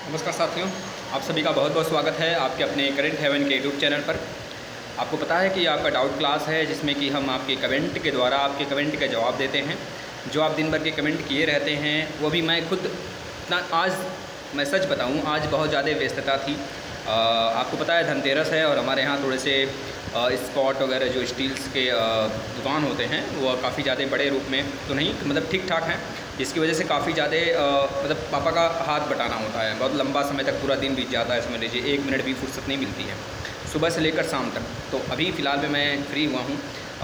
नमस्कार साथियों, आप सभी का बहुत बहुत स्वागत है आपके अपने करंट हेवन के यूट्यूब चैनल पर। आपको पता है कि आपका डाउट क्लास है जिसमें कि हम आपके कमेंट के द्वारा आपके कमेंट के जवाब देते हैं। जो आप दिन भर के कमेंट किए रहते हैं वो भी मैं खुद आज मैं सच बताऊं, आज बहुत ज़्यादा व्यस्तता थी। आपको पता है धनतेरस है और हमारे यहाँ थोड़े से स्पॉट वगैरह जो स्टील्स के दुकान होते हैं वो काफ़ी ज़्यादा बड़े रूप में तो नहीं, मतलब ठीक ठाक हैं, जिसकी वजह से काफ़ी ज़्यादा मतलब पापा का हाथ बटाना होता है। बहुत लंबा समय तक पूरा दिन बीत जाता है, समझ लीजिए 1 मिनट भी फुर्सत नहीं मिलती है सुबह से लेकर शाम तक। तो अभी फ़िलहाल में मैं फ्री हुआ हूँ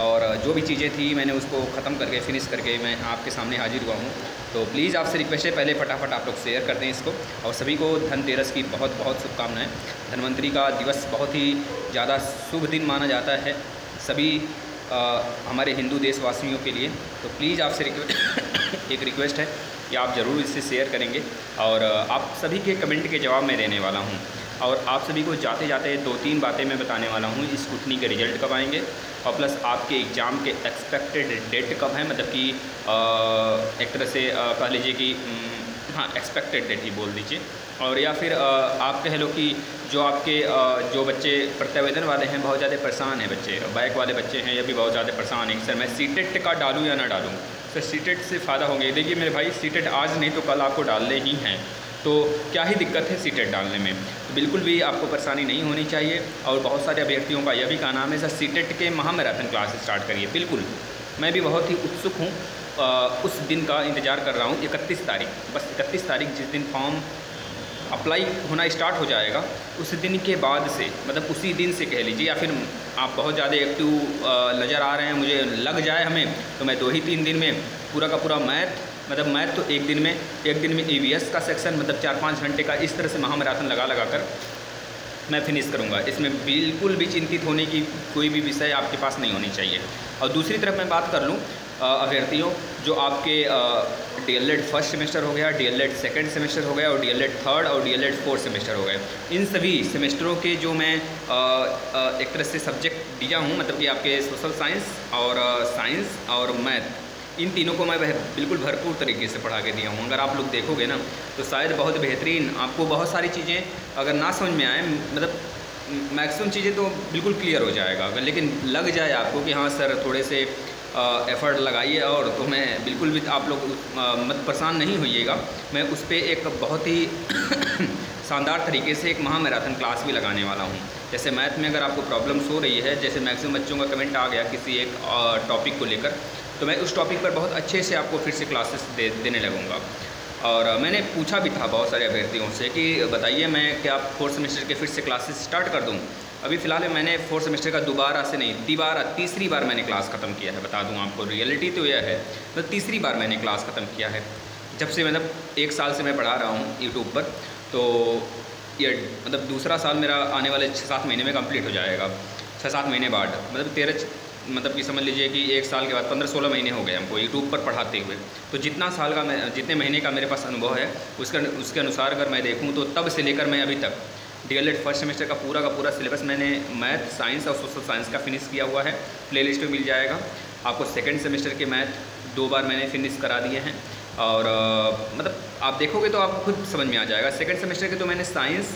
और जो भी चीज़ें थी मैंने उसको ख़त्म करके फिनिश करके मैं आपके सामने हाजिर हुआ हूँ। तो प्लीज़ आपसे रिक्वेस्ट है, पहले फटाफट आप लोग शेयर कर दें इसको। और सभी को धनतेरस की बहुत बहुत शुभकामनाएं। धनवंतरी का दिवस बहुत ही ज़्यादा शुभ दिन माना जाता है सभी हमारे हिंदू देशवासियों के लिए। तो प्लीज़ आपसे एक रिक्वेस्ट है कि आप ज़रूर इसे शेयर करेंगे और आप सभी के कमेंट के जवाब मैं देने वाला हूँ। और आप सभी को जाते जाते 2-3 बातें मैं बताने वाला हूँ। स्कूटनी के रिज़ल्ट कब आएंगे और प्लस आपके एग्ज़ाम के एक्सपेक्टेड डेट कब है, मतलब कि एक तरह से कह लीजिए कि हाँ एक्सपेक्टेड डेट ही बोल दीजिए। और या फिर आप कह लो कि जो आपके जो बच्चे प्रत्यावेदन वाले हैं बहुत ज़्यादा परेशान हैं, बच्चे बैक वाले बच्चे हैं, ये भी बहुत ज़्यादा परेशान हैं कि सर मैं सीटेट का डालूँ या ना डालूँ। सर सीटेट से फ़ायदा होंगे। देखिए मेरे भाई, सीटेट आज नहीं तो कल आपको डालने ही हैं, तो क्या ही दिक्कत है सीटेट डालने में। तो बिल्कुल भी आपको परेशानी नहीं होनी चाहिए। और बहुत सारे अभ्यर्थियों का यह भी कहना है सर सीटेट के महामैराथन क्लास स्टार्ट करिए। बिल्कुल, मैं भी बहुत ही उत्सुक हूँ, उस दिन का इंतज़ार कर रहा हूँ। 31 तारीख, बस 31 तारीख जिस दिन फॉर्म अप्लाई होना स्टार्ट हो जाएगा उस दिन के बाद से, मतलब उसी दिन से कह लीजिए, या फिर आप बहुत ज़्यादा एक्टिव नज़र आ रहे हैं, मुझे लग जाए हमें तो मैं 2-3 दिन में पूरा का पूरा मैथ तो एक दिन में EVS का सेक्शन मतलब 4-5 घंटे का इस तरह से महामैराथन लगा कर मैं फिनिश करूंगा। इसमें बिल्कुल भी चिंतित होने की कोई भी विषय आपके पास नहीं होनी चाहिए। और दूसरी तरफ मैं बात कर लूँ अभ्यर्थियों, जो आपके DLED फर्स्ट सेमेस्टर हो गया, DLED सेकंड सेमेस्टर हो गया और DLED थर्ड और DLED फोर्थ सेमेस्टर हो गए, इन सभी सेमेस्टरों के जो मैं एक तरह से सब्जेक्ट दिया हूँ, मतलब कि आपके सोशल साइंस और मैथ, इन तीनों को मैं बिल्कुल भरपूर तरीके से पढ़ा के दिया हूँ। अगर आप लोग देखोगे ना तो शायद बहुत बेहतरीन, आपको बहुत सारी चीज़ें अगर ना समझ में आए, मतलब मैक्सिमम चीज़ें तो बिल्कुल क्लियर हो जाएगा, लेकिन लग जाए आपको कि हाँ सर थोड़े से एफ़र्ट लगाइए और तो मैं बिल्कुल भी, आप लोग मत परेशान नहीं होइएगा। मैं उस पर एक बहुत ही शानदार तरीके से एक महामैराथन क्लास भी लगाने वाला हूँ। जैसे मैथ में अगर आपको प्रॉब्लम्स हो रही है, जैसे मैक्सिमम बच्चों का कमेंट आ गया किसी एक टॉपिक को लेकर, तो मैं उस टॉपिक पर बहुत अच्छे से आपको फिर से क्लासेस देने लगूँगा। और मैंने पूछा भी था बहुत सारे अभ्यर्थियों से कि बताइए मैं क्या 4th सेमेस्टर के फिर से क्लासेस स्टार्ट कर दूँ। अभी फ़िलहाल मैंने 4th सेमेस्टर का दोबारा से नहीं, तीसरी बार मैंने क्लास ख़त्म किया है। बता दूँ आपको, रियलिटी तो यह है, तो तीसरी बार मैंने क्लास ख़त्म किया है। जब से मतलब 1 साल से मैं पढ़ा रहा हूँ यूट्यूब पर, तो ये मतलब दूसरा साल मेरा आने वाले 6-7 महीने में कंप्लीट हो जाएगा। 6-7 महीने बाद मतलब कि समझ लीजिए कि 1 साल के बाद 15-16 महीने हो गए हमको यूट्यूब पर पढ़ाते हुए। तो जितने महीने का मेरे पास अनुभव है उसके अनुसार अगर मैं देखूँ तो तब से लेकर मैं अभी तक DLED फर्स्ट सेमेस्टर का पूरा सिलेबस मैंने मैथ, साइंस और सोशल साइंस का फिनिश किया हुआ है। प्लेलिस्ट में मिल जाएगा आपको। सेकंड सेमेस्टर के मैथ 2 बार मैंने फिनिश करा दिए हैं और मतलब आप देखोगे तो आपको खुद समझ में आ जाएगा। सेकंड सेमेस्टर के तो मैंने साइंस,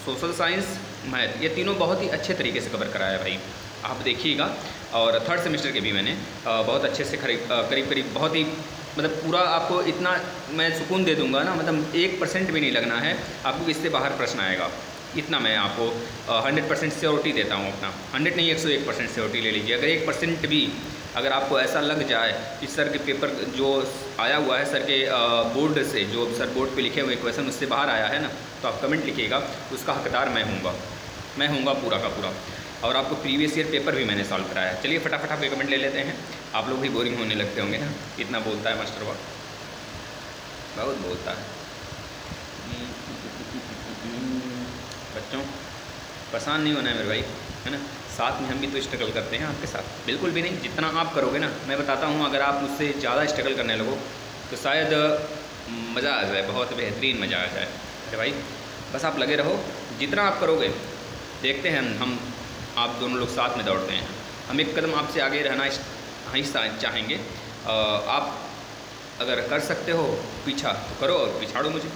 सोशल साइंस, मैथ, ये तीनों बहुत ही अच्छे तरीके से कवर कराया भाई, आप देखिएगा। और थर्ड सेमेस्टर के भी मैंने बहुत अच्छे से करीब बहुत ही मतलब पूरा आपको इतना मैं सुकून दे दूंगा ना, मतलब 1% भी नहीं लगना है आपको, इससे बाहर प्रश्न आएगा, इतना मैं आपको 100% श्योरिटी देता हूँ अपना। 100 नहीं, 101% श्योरिटी ले लीजिए। अगर 1% भी अगर आपको ऐसा लग जाए कि सर के पेपर जो आया हुआ है सर के बोर्ड से, जो सर बोर्ड पे लिखे हुए क्वेश्चन उससे बाहर आया है ना, तो आप कमेंट लिखिएगा, उसका हकदार मैं हूँगा पूरा का पूरा। और आपको प्रीवियस ईयर पेपर भी मैंने सॉल्व कराया है। चलिए फटाफट आप कमेंट ले लेते हैं। आप लोग भी बोरिंग होने लगते होंगे ना, इतना बोलता है मास्टर वाह, बहुत बोलता है। बच्चों परेशान नहीं होना है मेरे भाई, है ना, साथ में हम भी तो स्ट्रगल करते हैं आपके साथ। बिल्कुल भी नहीं, जितना आप करोगे ना, मैं बताता हूँ अगर आप मुझसे ज़्यादा स्ट्रगल करने लगो तो शायद मज़ा आ जाए, बहुत बेहतरीन मज़ा आ जाए। अरे भाई बस आप लगे रहो, जितना आप करोगे देखते हैं हम आप दोनों लोग साथ में दौड़ते हैं। हम एक कदम आपसे आगे रहना ही चाहेंगे। आप अगर कर सकते हो पीछा तो करो और पिछाड़ो मुझे।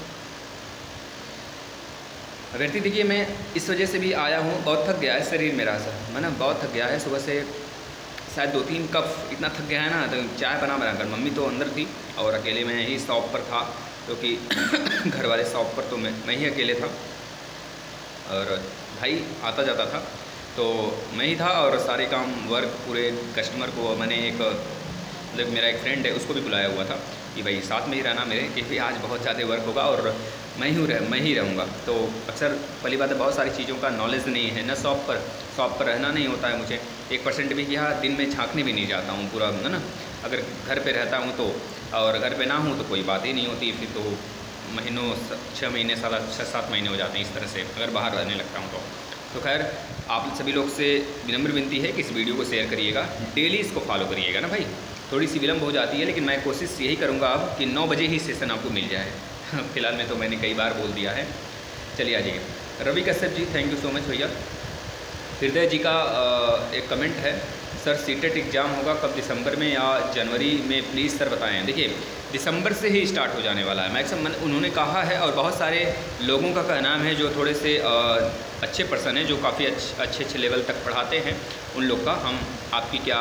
व्यक्ति देखिए, मैं इस वजह से भी आया हूँ, बहुत थक गया है शरीर मेरा सर, मैं ना बहुत थक गया है। सुबह से शायद 2-3 कप इतना थक गया है ना, तो चाय बना कर, मम्मी तो अंदर थी और अकेले मैं ही शॉप पर था, क्योंकि घर वाले शॉप पर तो मैं ही अकेले था और भाई आता जाता था, तो मैं ही था। और सारे काम वर्क पूरे कस्टमर को मैंने मतलब मेरा एक फ्रेंड है उसको भी बुलाया हुआ था कि भाई साथ में ही रहना मेरे, क्योंकि आज बहुत ज़्यादा वर्क होगा और मैं ही रहूँगा। तो अक्सर पहली बात है, बहुत सारी चीज़ों का नॉलेज नहीं है ना, शॉप पर रहना नहीं होता है मुझे 1% भी, किया दिन में झांकने भी नहीं जाता हूँ पूरा, है ना। अगर घर पे रहता हूँ तो, और घर पे ना हूँ तो कोई बात ही नहीं होती, फिर तो महीनों 6 महीने 6-7 महीने हो जाते हैं इस तरह से, अगर बाहर रहने लगता हूँ तो खैर आप सभी लोग से विनम्र विनती है कि इस वीडियो को शेयर करिएगा, डेली इसको फॉलो करिएगा ना भाई। थोड़ी सी विलम्ब हो जाती है, लेकिन मैं कोशिश यही करूँगा अब कि 9 बजे ही सेशन आपको मिल जाए। फिलहाल में तो मैंने कई बार बोल दिया है। चलिए आ जाइए। Ravi Kashyap ji, thank you so much भैया। हृदय जी का एक कमेंट है, सर सीटेट एग्ज़ाम होगा कब, दिसंबर में या जनवरी में, प्लीज़ सर बताएं। देखिए दिसंबर से ही स्टार्ट हो जाने वाला है मैक्सिमम, उन्होंने कहा है, और बहुत सारे लोगों का कहना है जो थोड़े से अच्छे पर्सन हैं, जो काफ़ी अच्छे लेवल तक पढ़ाते हैं, उन लोग का, हम आपकी क्या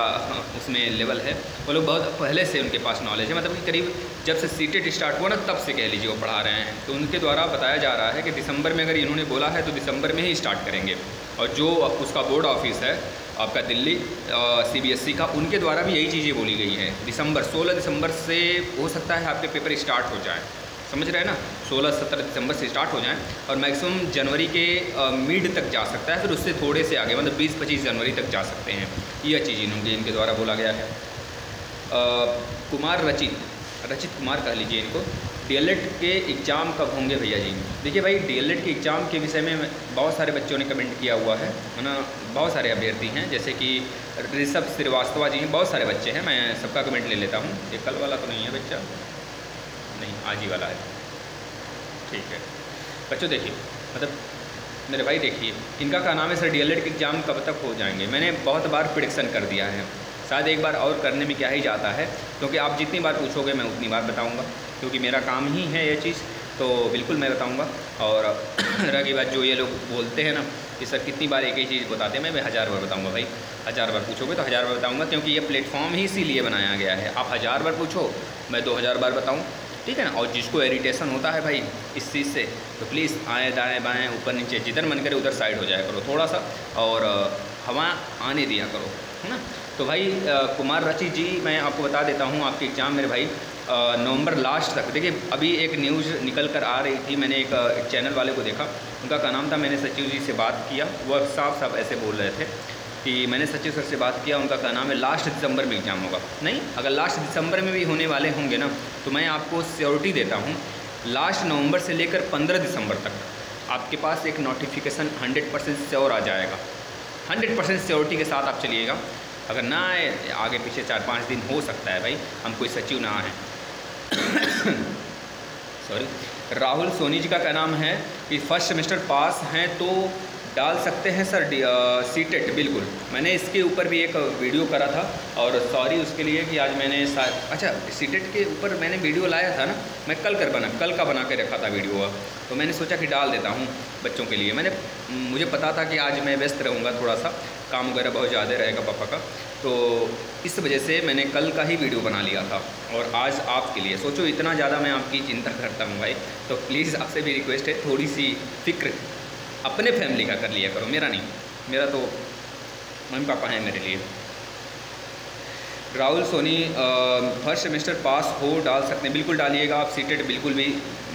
उसमें लेवल है, वो लोग बहुत पहले से उनके पास नॉलेज है, मतलब कि करीब जब से सीटेट स्टार्ट हुआ ना तब से कह लीजिए वो पढ़ा रहे हैं। तो उनके द्वारा बताया जा रहा है कि दिसंबर में, अगर इन्होंने बोला है तो दिसंबर में ही स्टार्ट करेंगे। और जो उसका बोर्ड ऑफिस है आपका दिल्ली CBSE का, उनके द्वारा भी यही चीज़ें बोली गई हैं। 16 दिसंबर से हो सकता है आपके पेपर स्टार्ट हो जाए, समझ रहे हैं ना, 16-17 दिसंबर से स्टार्ट हो जाएं, और मैक्सिमम जनवरी के मिड तक जा सकता है, फिर उससे थोड़े से आगे मतलब 20-25 जनवरी तक जा सकते हैं। यह चीज़ इनके द्वारा बोला गया है। रचित कुमार कह लीजिए इनको, DLED के एग्ज़ाम कब होंगे भैया जी। देखिए भाई, DLED के एग्ज़ाम के विषय में बहुत सारे बच्चों ने कमेंट किया हुआ है ना, बहुत सारे अभ्यर्थी हैं, जैसे कि ऋषभ श्रीवास्तव जी हैं, बहुत सारे बच्चे हैं, मैं सबका कमेंट ले लेता हूँ। ये कल वाला तो नहीं है बच्चा, नहीं आज ही वाला है, ठीक है बच्चों। देखिए मतलब मेरे भाई, देखिए इनका क्या नाम है सर, DLED के एग्ज़ाम कब तक हो जाएंगे। मैंने बहुत बार प्रेडिक्शन कर दिया है, शायद एक बार और करने में क्या ही जाता है, क्योंकि आप जितनी बार पूछोगे मैं उतनी बार बताऊंगा, क्योंकि मेरा काम ही है ये चीज़, तो बिल्कुल मैं बताऊंगा। और रही बात जो ये लोग बोलते हैं ना कि सर कितनी बार एक ही चीज़ बताते हैं, मैं 1000 बार बताऊंगा भाई, 1000 बार पूछोगे तो 1000 बार बताऊंगा, क्योंकि ये प्लेटफॉर्म ही इसीलिए बनाया गया है। आप 1000 बार पूछो, मैं 2000 बार बताऊँ, ठीक है ना। और जिसको इरिटेशन होता है भाई इस चीज़ से, तो प्लीज़ आए दाएँ बाएँ ऊपर नीचे जिधर मन करे उधर साइड हो जाया करो थोड़ा सा, और हवा आने दिया करो, है ना। तो भाई कुमार रचित जी, मैं आपको बता देता हूँ आपके एग्ज़ाम मेरे भाई नवंबर लास्ट तक। देखिए अभी एक न्यूज़ निकल कर आ रही थी, मैंने एक चैनल वाले को देखा, उनका क्या नाम था, मैंने सचिव जी से बात किया, वह साफ ऐसे बोल रहे थे कि मैंने सचिव सर से बात किया, उनका क्या नाम है, लास्ट दिसंबर में एग्ज़ाम होगा। नहीं, अगर लास्ट दिसंबर में भी होने वाले होंगे ना, तो मैं आपको श्योरिटी देता हूँ, लास्ट नवंबर से लेकर 15 दिसंबर तक आपके पास एक नोटिफिकेशन 100% श्योर आ जाएगा। 100% श्योरिटी के साथ आप चलिएगा, अगर ना आए आगे पीछे 4-5 दिन हो सकता है भाई, हम कोई सचिव ना आए। सॉरी। राहुल सोनी जी का क्या नाम है कि फर्स्ट सेमेस्टर पास हैं तो डाल सकते हैं सर सीटेट। बिल्कुल, मैंने इसके ऊपर भी एक वीडियो करा था, और सॉरी उसके लिए कि आज मैंने अच्छा सीटेट के ऊपर मैंने वीडियो लाया था ना, मैं कल का बना के रखा था वीडियो, तो मैंने सोचा कि डाल देता हूँ बच्चों के लिए। मुझे पता था कि आज मैं व्यस्त रहूँगा, थोड़ा सा काम वगैरह बहुत ज़्यादा रहेगा पापा का, तो इस वजह से मैंने कल का ही वीडियो बना लिया था, और आज आपके लिए। सोचो इतना ज़्यादा मैं आपकी चिंता करता हूँ भाई, तो प्लीज़ आपसे भी रिक्वेस्ट है, थोड़ी सी फिक्र अपने फैमिली का कर लिया करो, मेरा नहीं, मेरा तो मम्मी पापा हैं मेरे लिए। राहुल सोनी, फर्स्ट सेमेस्टर पास हो डाल सकते हैं, बिल्कुल डालिएगा आप सीटेट, बिल्कुल भी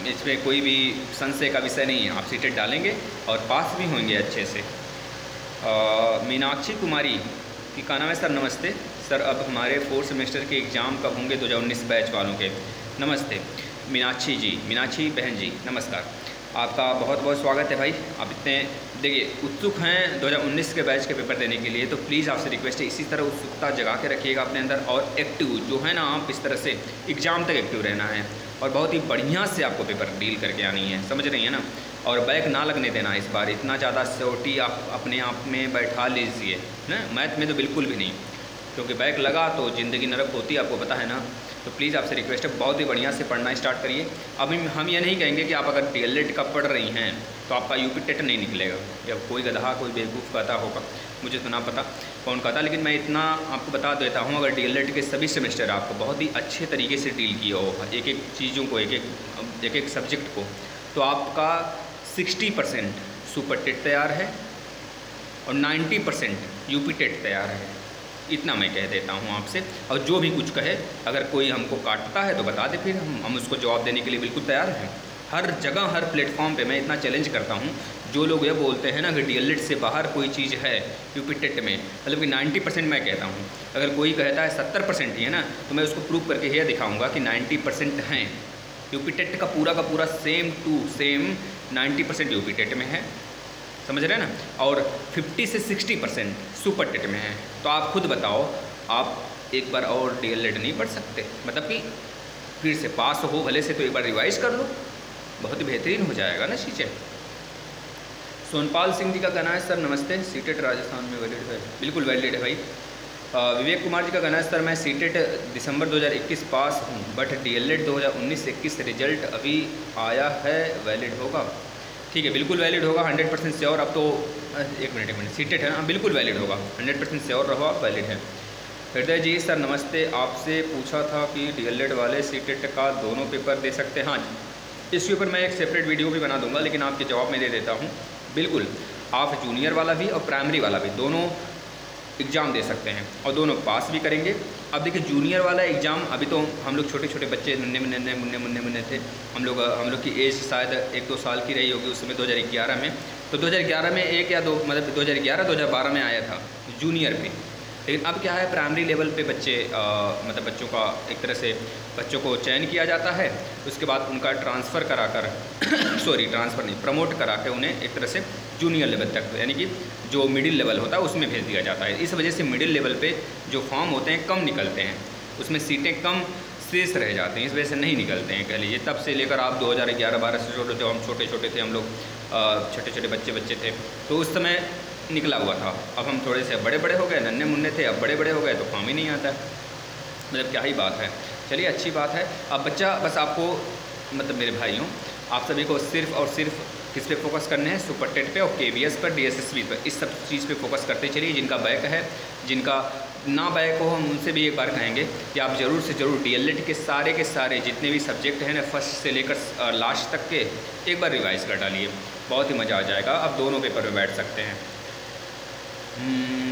इसमें कोई भी संशय का विषय नहीं है, आप सीटेट डालेंगे और पास भी होंगे अच्छे से। मीनाक्षी कुमारी की का नाम है सर, नमस्ते सर, अब हमारे 4th सेमेस्टर के एग्ज़ाम कब होंगे 2019 बैच वालों के। नमस्ते मीनाक्षी जी, मीनाक्षी बहन जी नमस्कार, आपका बहुत बहुत स्वागत है भाई। आप इतने देखिए उत्सुक हैं 2019 के बैच के पेपर देने के लिए, तो प्लीज़ आपसे रिक्वेस्ट है इसी तरह उत्सुकता जगा के रखिएगा अपने अंदर, और एक्टिव जो है ना, आप इस तरह से एग्ज़ाम तक एक्टिव रहना है, और बहुत ही बढ़िया से आपको पेपर डील करके आनी है, समझ रही है ना। और बैक ना लगने देना इस बार, इतना ज़्यादा सिक्योरिटी आप अपने आप में बैठा लीजिए ना, मैथ में तो बिल्कुल भी नहीं, क्योंकि बैक लगा तो ज़िंदगी नरक होती है, आपको पता है ना। तो प्लीज़ आपसे रिक्वेस्ट है, बहुत ही बढ़िया से पढ़ना स्टार्ट करिए। अब हम ये नहीं कहेंगे कि आप अगर DLED का पढ़ रही हैं तो आपका यूपी टेट नहीं निकलेगा, या कोई गधा कोई बेवकूफ़ कहता होगा, मुझे तो ना पता कौन कहता, लेकिन मैं इतना आपको बता देता हूँ, अगर DLED के सभी सेमेस्टर आपको बहुत ही अच्छे तरीके से डील किया हो एक एक चीज़ों को, एक एक सब्जेक्ट को, तो आपका 60% सुपर टेट तैयार है और 90% यूपी टेट तैयार है। इतना मैं कह देता हूँ आपसे। और जो भी कुछ कहे, अगर कोई हमको काटता है तो बता दे, फिर हम उसको जवाब देने के लिए बिल्कुल तैयार हैं। हर जगह हर प्लेटफॉर्म पे मैं इतना चैलेंज करता हूँ, जो लोग ये बोलते हैं ना कि DLED से बाहर कोई चीज़ है यूपी टेट में, मतलब कि 90% मैं कहता हूँ। अगर कोई कहता है 70% ही है ना, तो मैं उसको प्रूव करके यह दिखाऊँगा कि 90% हैं। यूपी टेट का पूरा same to same 90% UP TET में है, समझ रहे हैं ना, और 50 से 60% सुपर टेट में है। तो आप खुद बताओ, आप एक बार और DLED नहीं पढ़ सकते? मतलब कि फिर से पास हो भले से, तो एक बार रिवाइज कर लो, बहुत ही बेहतरीन हो जाएगा ना चीज़ें। सोनपाल सिंह जी का कहना है सर नमस्ते, सीटेट राजस्थान में वैलिड है? बिल्कुल वैलिड है भाई। विवेक कुमार जी का कहना है सर मैं सीटेट दिसंबर 2021 पास हूँ, बट DLED 2019-21 रिजल्ट अभी आया है, वैलिड होगा? ठीक है, बिल्कुल वैलिड होगा, 100% श्योर। अब तो एक मिनट सीटेट है ना, बिल्कुल वैलिड होगा, 100% श्योर रहो आप, वैलिड है। हृदय जी सर नमस्ते, आपसे पूछा था कि DLED वाले सीटेट का दोनों पेपर दे सकते हैं? हाँ, इसके ऊपर मैं एक सेपरेट वीडियो भी बना दूंगा, लेकिन आपके जवाब में दे देता हूँ। बिल्कुल आप जूनियर वाला भी और प्राइमरी वाला भी दोनों एग्ज़ाम दे सकते हैं और दोनों पास भी करेंगे। अब देखिए जूनियर वाला एग्ज़ाम, अभी तो हम लोग छोटे छोटे बच्चे मुन्ने थे, हम लोग की एज शायद 1-2 साल की रही होगी उस समय 2011 में। तो 2011 में 1 या 2 मतलब 2011-2012 में आया था जूनियर पे। लेकिन अब क्या है, प्राइमरी लेवल पे बच्चे मतलब बच्चों का एक तरह से बच्चों को चयन किया जाता है, उसके बाद उनका ट्रांसफ़र कराकर ट्रांसफ़र नहीं, प्रमोट करा के उन्हें एक तरह से जूनियर लेवल तक, यानी कि जो मिडिल लेवल होता है उसमें भेज दिया जाता है। इस वजह से मिडिल लेवल पे जो फॉर्म होते हैं कम निकलते हैं, उसमें सीटें कम शेष रह जाते हैं, इस वजह से नहीं निकलते हैं। कह लीजिए तब से लेकर आप 2011-12 से जब हम छोटे छोटे थे, हम लोग छोटे छोटे बच्चे थे, तो उस समय निकला हुआ था। अब हम थोड़े से बड़े हो गए, नन्हे मुन्ने थे, अब बड़े हो गए तो फॉर्म ही नहीं आता है, मतलब क्या ही बात है। चलिए अच्छी बात है। अब बच्चा बस आपको मतलब मेरे भाइयों, आप सभी को सिर्फ और सिर्फ किस पे फोकस करने हैं, सुपर टेट पे और KVS पर, DSSB पर, इस सब चीज़ पे फोकस करते चलिए। जिनका बैक है, जिनका ना बैक हो, हम उनसे भी एक बार कहेंगे कि आप ज़रूर से ज़रूर DLED के सारे जितने भी सब्जेक्ट हैं ना, फर्स्ट से लेकर लास्ट तक के एक बार रिवाइज़ कर डालिए, बहुत ही मज़ा आ जाएगा। अब दोनों पेपर में बैठ सकते हैं।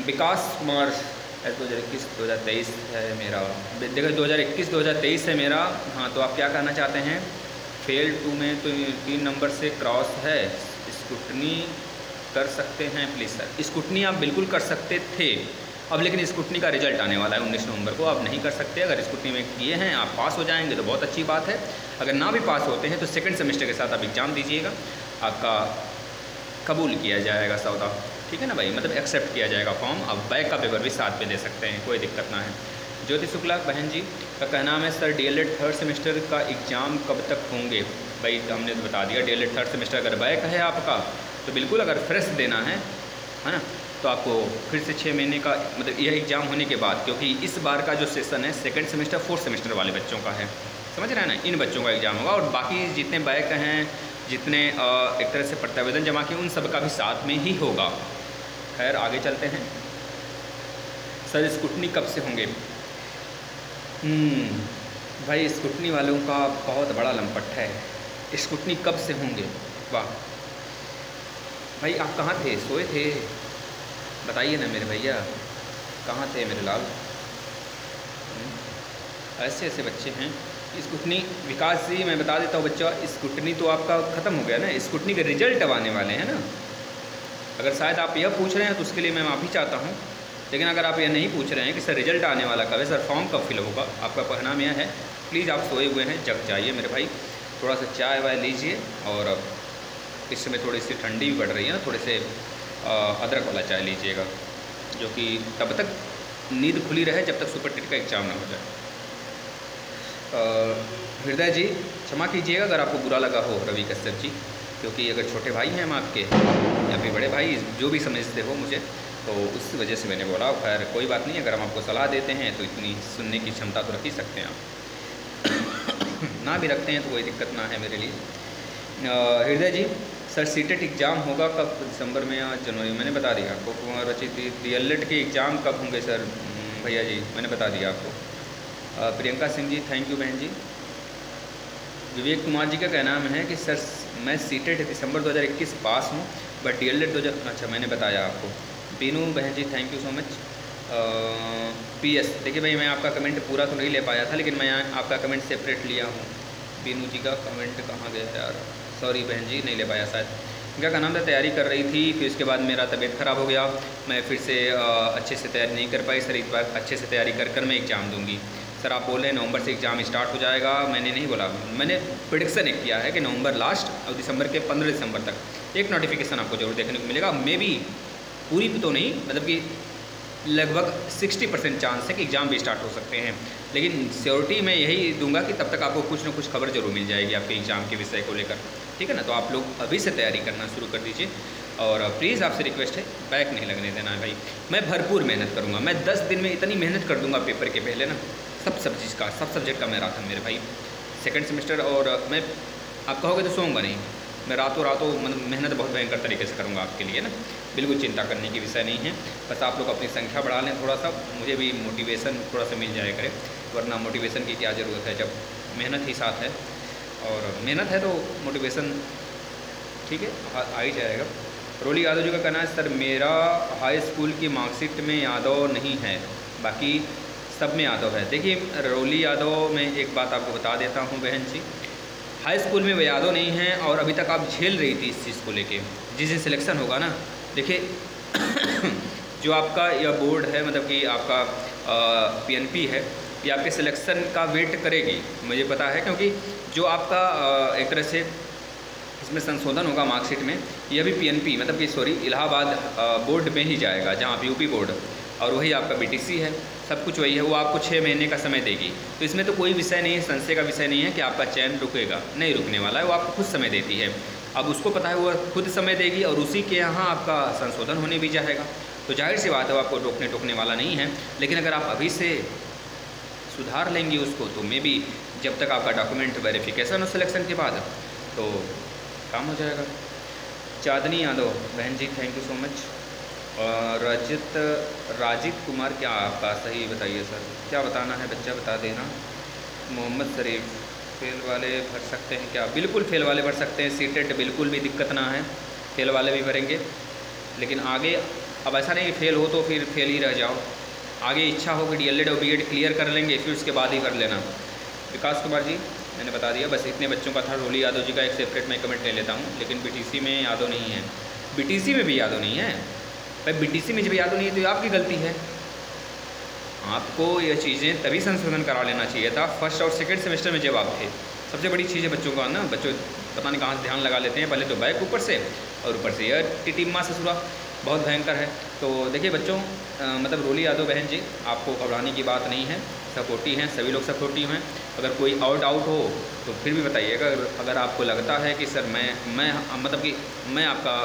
विकास कुमार 2021-2023 है मेरा, देखो 2021-2023 है मेरा। हाँ, तो आप क्या कहना चाहते हैं? फेल 2 में तो 3 नंबर से क्रॉस है, स्कूटनी कर सकते हैं प्लीज़ सर? स्कूटनी आप बिल्कुल कर सकते थे अब, लेकिन स्कूटनी का रिजल्ट आने वाला है 19 नवंबर को, आप नहीं कर सकते। अगर स्कूटनी में किए हैं, आप पास हो जाएंगे तो बहुत अच्छी बात है। अगर ना भी पास होते हैं तो सेकंड सेमेस्टर के साथ आप एग्ज़ाम दीजिएगा, आपका कबूल किया जाएगा सौदा, ठीक है ना भाई, मतलब एक्सेप्ट किया जाएगा फॉर्म। अब बैक का पेपर भी साथ में दे सकते हैं, कोई दिक्कत ना है। ज्योति शुक्ला बहन जी का कहना है सर DLED 3rd सेमेस्टर का एग्ज़ाम कब तक होंगे? भाई हमने तो बता दिया, DLED 3rd सेमेस्टर अगर बैक है आपका तो बिल्कुल, अगर फ्रेश देना है ना, तो आपको फिर से 6 महीने का मतलब यह एग्ज़ाम होने के बाद, क्योंकि इस बार का जो सेशन है 2nd सेमेस्टर 4th सेमेस्टर वाले बच्चों का है, समझ रहे हैं ना, इन बच्चों का एग्ज़ाम होगा। और बाकी जितने बैक हैं, जितने एक तरह से प्रत्यावेदन जमा किए, उन सब का भी साथ में ही होगा। खैर आगे चलते हैं। सर स्कूटनी कब से होंगे? भाई स्कूटनी वालों का बहुत बड़ा लंपट है, स्कूटनी कब से होंगे? वाह भाई, आप कहाँ थे? सोए थे? बताइए ना मेरे भैया, कहाँ थे मेरे लाल? ऐसे ऐसे बच्चे हैं। स्कूटनी, विकास जी मैं बता देता हूँ बच्चा, स्कूटनी तो आपका ख़त्म हो गया ना, स्कूटनी के रिजल्ट अब आने वाले हैं ना। अगर शायद आप यह पूछ रहे हैं तो उसके लिए मैं माफ़ी चाहता हूँ, लेकिन अगर आप यह नहीं पूछ रहे हैं कि सर रिजल्ट आने वाला कब है, सर फॉर्म कब फिल होगा, आपका परिणाम यह है, प्लीज़ आप सोए हुए हैं, जग जाइए मेरे भाई, थोड़ा सा चाय वाय लीजिए। और इस समय थोड़ी सी ठंडी भी बढ़ रही है ना, थोड़े से अदरक वाला चाय लीजिएगा, जो कि तब तक नींद खुली रहे जब तक सुपर टेट का एग्ज़ाम ना हो जाए। हृदय जी क्षमा कीजिएगा अगर आपको बुरा लगा हो रवि कश्यप जी, क्योंकि अगर छोटे भाई हैं हम आपके या फिर बड़े भाई जो भी समझते हो मुझे, तो उस वजह से मैंने बोला। खैर कोई बात नहीं, अगर हम आपको सलाह देते हैं तो इतनी सुनने की क्षमता तो रख ही सकते हैं आप। ना भी रखते हैं तो कोई दिक्कत ना है मेरे लिए। हृदय जी, सर सीटेट एग्ज़ाम होगा कब, दिसंबर में या जनवरी में? मैंने बता दिया आपको। कुमार रचित, डीएलएड के एग्ज़ाम कब होंगे सर? भैया जी मैंने बता दिया आपको। प्रियंका सिंह जी थैंक यू बहन जी। विवेक कुमार जी का कहना है कि सर मैं सीटेट दिसंबर 2021 पास हूँ बट डीएलएड 2000, अच्छा मैंने बताया आपको। बीनू बहन ji thank you so much. PS, देखिए भाई मैं आपका कमेंट पूरा तो नहीं ले पाया था, लेकिन मैं आपका कमेंट सेपरेट लिया हूँ। बीनू जी का कमेंट कहाँ गया यार, सॉरी बहन जी नहीं ले पाया शायद। क्या नाम था, तैयारी कर रही थी, फिर उसके बाद मेरा तबीयत ख़राब हो गया, मैं फिर से अच्छे से तैयारी नहीं कर पाई सर। इस बार अच्छे से तैयारी कर मैं एग्ज़ाम दूंगी। सर आप बोल रहे हैं नवंबर से एग्ज़ाम स्टार्ट हो जाएगा, मैंने नहीं बोला, मैंने प्रेडिक्शन एक किया है कि नवंबर लास्ट और दिसंबर के 15 दिसंबर तक एक नोटिफिकेशन आपको जरूर देखने को मिलेगा। मे बी पूरी तो नहीं, मतलब कि लगभग 60% चांस है कि एग्ज़ाम भी स्टार्ट हो सकते हैं, लेकिन श्योरिटी मैं यही दूंगा कि तब तक आपको कुछ ना कुछ खबर जरूर मिल जाएगी आपके एग्ज़ाम के विषय को लेकर, ठीक है ना। तो आप लोग अभी से तैयारी करना शुरू कर दीजिए और प्लीज़ आपसे रिक्वेस्ट है बैक नहीं लगने देना है भाई। मैं भरपूर मेहनत करूँगा, मैं 10 दिन में इतनी मेहनत कर दूँगा पेपर के पहले ना, सब सब्जेक्ट का मैराथन मेरे भाई। सेकंड सेमेस्टर और मैं, आप कहोगे तो सोऊंगा नहीं, मैं रातों मतलब मेहनत बहुत भयंकर तरीके से करूँगा आपके लिए ना, बिल्कुल चिंता करने की विषय नहीं है। बस आप लोग अपनी संख्या बढ़ा लें थोड़ा सा, मुझे भी मोटिवेशन थोड़ा सा मिल जाया करे, वरना मोटिवेशन की क्या ज़रूरत है जब मेहनत ही साथ है, और मेहनत है तो मोटिवेशन ठीक है आ ही जाएगा। रोली यादव जी का कहना है सर मेरा हाई स्कूल की मार्कशीट में यादव नहीं है, बाकी सब में यादव है। देखिए रोली यादव, मैं एक बात आपको बता देता हूँ बहन जी, हाई स्कूल में वो यादव नहीं है और अभी तक आप झेल रही थी इस चीज़ को लेके। जिस दिन सिलेक्शन होगा ना, देखिए जो आपका यह बोर्ड है, मतलब कि आपका पीएनपी है, ये आपके सिलेक्शन का वेट करेगी, मुझे पता है, क्योंकि जो आपका एक तरह से इसमें संशोधन होगा मार्कशीट में, यह भी पीएनपी मतलब कि सॉरी इलाहाबाद बोर्ड में ही जाएगा, जहाँ यूपी बोर्ड, और वही आपका बीटीसी है, सब कुछ वही है। वो आपको 6 महीने का समय देगी, तो इसमें तो कोई विषय नहीं है, संशय का विषय नहीं है कि आपका चयन रुकेगा, नहीं रुकने वाला है, वो आपको खुद समय देती है। अब उसको पता है वो खुद समय देगी और उसी के यहाँ आपका संशोधन होने भी जाएगा, तो जाहिर सी बात है वो आपको टोकने वाला नहीं है। लेकिन अगर आप अभी से सुधार लेंगी उसको, तो मे बी जब तक आपका डॉक्यूमेंट वेरिफिकेशन और सिलेक्शन के बाद तो काम हो जाएगा। चांदनी यादव बहन ji thank you so much. और राजित कुमार, क्या आपका सही बताइए सर, क्या बताना है बच्चा बता देना। मोहम्मद शरीफ, फेल वाले भर सकते हैं क्या? बिल्कुल फेल वाले भर सकते हैं, सीटेट बिल्कुल भी दिक्कत ना है, फेल वाले भी भरेंगे। लेकिन आगे अब ऐसा नहीं फेल हो तो फिर फेल ही रह जाओ, आगे इच्छा हो कि डीएलएड और बीएड क्लियर कर लेंगे, फिर उसके बाद ही कर लेना। विकास कुमार जी मैंने बता दिया, बस इतने बच्चों का था। रोली यादव जी का एक सेपरेट मैं कमेंट ले लेता हूँ, लेकिन बीटीसी में यादव नहीं है, बीटीसी में भी यादव नहीं है भाई, बीटीसी में जब यादव नहीं है तो आपकी गलती है। आपको ये चीज़ें तभी संशोधन करा लेना चाहिए था फर्स्ट और सेकंड सेमेस्टर में जब आप थे। सबसे बड़ी चीज़ है बच्चों का ना, बच्चों पता नहीं कहाँ से ध्यान लगा लेते हैं, पहले तो बैक ऊपर से और ऊपर से यह टिटिम्मा ससुरा, बहुत भयंकर है। तो देखिए बच्चों, मतलब रोली यादव बहन जी, आपको घबराने की बात नहीं है, सपोर्टिव हैं, सभी लोग सपोर्टिव हैं। अगर कोई आउट हो तो फिर भी बताइएगा। अगर आपको लगता है कि सर मैं मतलब कि मैं आपका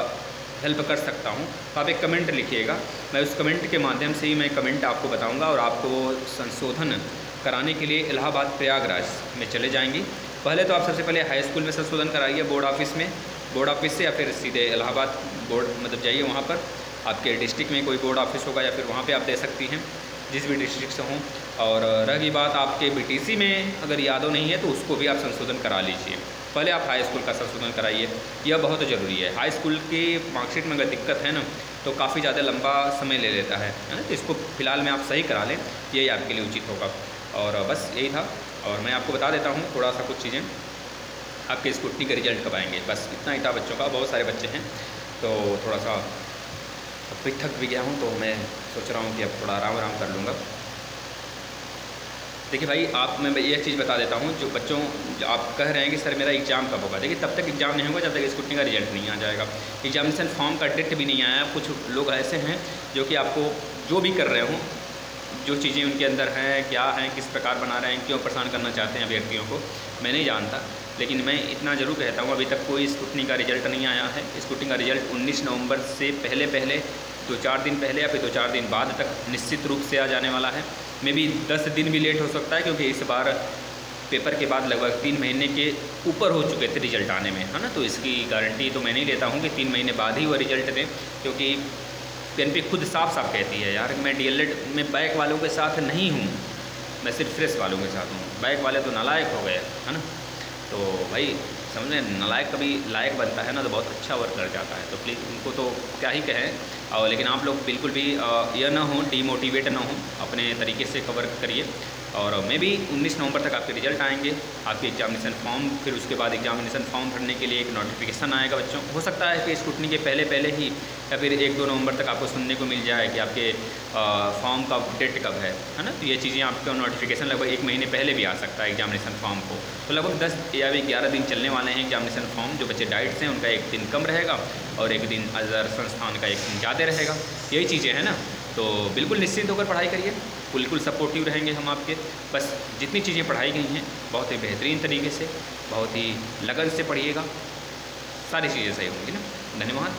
हेल्प कर सकता हूं, तो आप एक कमेंट लिखिएगा, मैं उस कमेंट के माध्यम से ही मैं कमेंट आपको बताऊंगा और आपको संशोधन कराने के लिए इलाहाबाद प्रयागराज में चले जाएंगी। पहले तो आप सबसे पहले हाई स्कूल में संशोधन कराइए बोर्ड ऑफिस में, बोर्ड ऑफिस से या फिर सीधे इलाहाबाद बोर्ड मतलब जाइए, वहाँ पर आपके डिस्ट्रिक्ट में कोई बोर्ड ऑफिस होगा या फिर वहाँ पे आप दे सकती हैं, जिस भी डिस्ट्रिक्ट से हों। और रही बात आपके बीटीसी में अगर यादव नहीं है तो उसको भी आप संशोधन करा लीजिए, पहले आप हाई स्कूल का संशोधन कराइए, यह बहुत ज़रूरी है। हाई स्कूल की मार्कशीट में अगर दिक्कत है ना तो काफ़ी ज़्यादा लंबा समय ले लेता है ना, तो इसको फिलहाल में आप सही करा लें, यही आपके लिए उचित होगा। और बस यही था, और मैं आपको बता देता हूँ थोड़ा सा कुछ चीज़ें, आपके स्कूटी के रिजल्ट कब आएंगे, बस इतना ही था बच्चों का। बहुत सारे बच्चे हैं तो थोड़ा सा अभी थक भी गया हूँ, तो मैं सोच रहा हूँ कि अब थोड़ा आराम कर लूँगा। देखिए भाई, मैं एक चीज़ बता देता हूँ, जो बच्चों आप कह रहे हैं कि सर मेरा एग्ज़ाम कब होगा, देखिए तब तक एग्ज़ाम नहीं होगा जब तक स्कूटी का रिजल्ट नहीं आ जाएगा, एग्जामिनेशन फॉर्म का डेट भी नहीं आया। कुछ लोग ऐसे हैं जो कि आपको जो भी कर रहे हों, जो चीज़ें उनके अंदर हैं, क्या हैं, किस प्रकार बना रहे हैं, क्यों परेशान करना चाहते हैं अभ्यर्थियों को, मैं नहीं जानता। लेकिन मैं इतना ज़रूर कहता हूँ, अभी तक कोई स्कूटी का रिजल्ट नहीं आया है। स्कूटी का रिजल्ट 19 नवंबर से पहले 2-4 दिन पहले या फिर 2-4 दिन बाद तक निश्चित रूप से आ जाने वाला है। मे बी 10 दिन भी लेट हो सकता है, क्योंकि इस बार पेपर के बाद लगभग 3 महीने के ऊपर हो चुके थे रिजल्ट आने में, है ना। तो इसकी गारंटी तो मैं नहीं लेता हूँ कि 3 महीने बाद ही वो रिजल्ट दें, क्योंकि PNP खुद साफ साफ कहती है यार मैं DLED में बैक वालों के साथ नहीं हूँ, मैं सिर्फ फ्रेश वालों के साथ हूँ। बैक वाले तो नालायक हो गए, है ना। तो भाई समझे, नालायक कभी लायक बनता है ना तो बहुत अच्छा वर्क कर जाता है। तो प्लीज़ उनको तो क्या ही कहें। और लेकिन आप लोग बिल्कुल भी यह ना हो, डीमोटिवेट ना हो, अपने तरीके से कवर करिए। और मे भी 19 नवंबर तक आपके रिजल्ट आएंगे, आपके एग्जामिनेशन फॉर्म, फिर उसके बाद एग्जामिनेशन फॉर्म भरने के लिए एक नोटिफिकेशन आएगा बच्चों। हो सकता है कि स्क्रूटनी के पहले ही या फिर 1-2 नवंबर तक आपको सुनने को मिल जाए कि आपके फॉर्म का डेट कब है ना। तो ये चीज़ें आपका नोटिफिकेशन लगभग 1 महीने पहले भी आ सकता है एग्जामिनेशन फॉर्म को। तो लगभग 10 या 11 दिन चलने वाले हैं एग्जामिनेशन फॉर्म। जो बच्चे डाइट्स हैं उनका 1 दिन कम रहेगा और 1 दिन अदर संस्थान का 1 दिन ज़्यादा रहेगा। यही चीज़ें हैं ना। तो बिल्कुल निश्चिंत होकर पढ़ाई करिए, बिल्कुल सपोर्टिव रहेंगे हम आपके। बस जितनी चीज़ें पढ़ाई गई हैं बहुत ही बेहतरीन तरीके से, बहुत ही लगन से पढ़िएगा, सारी चीज़ें सही होंगी ना। धन्यवाद।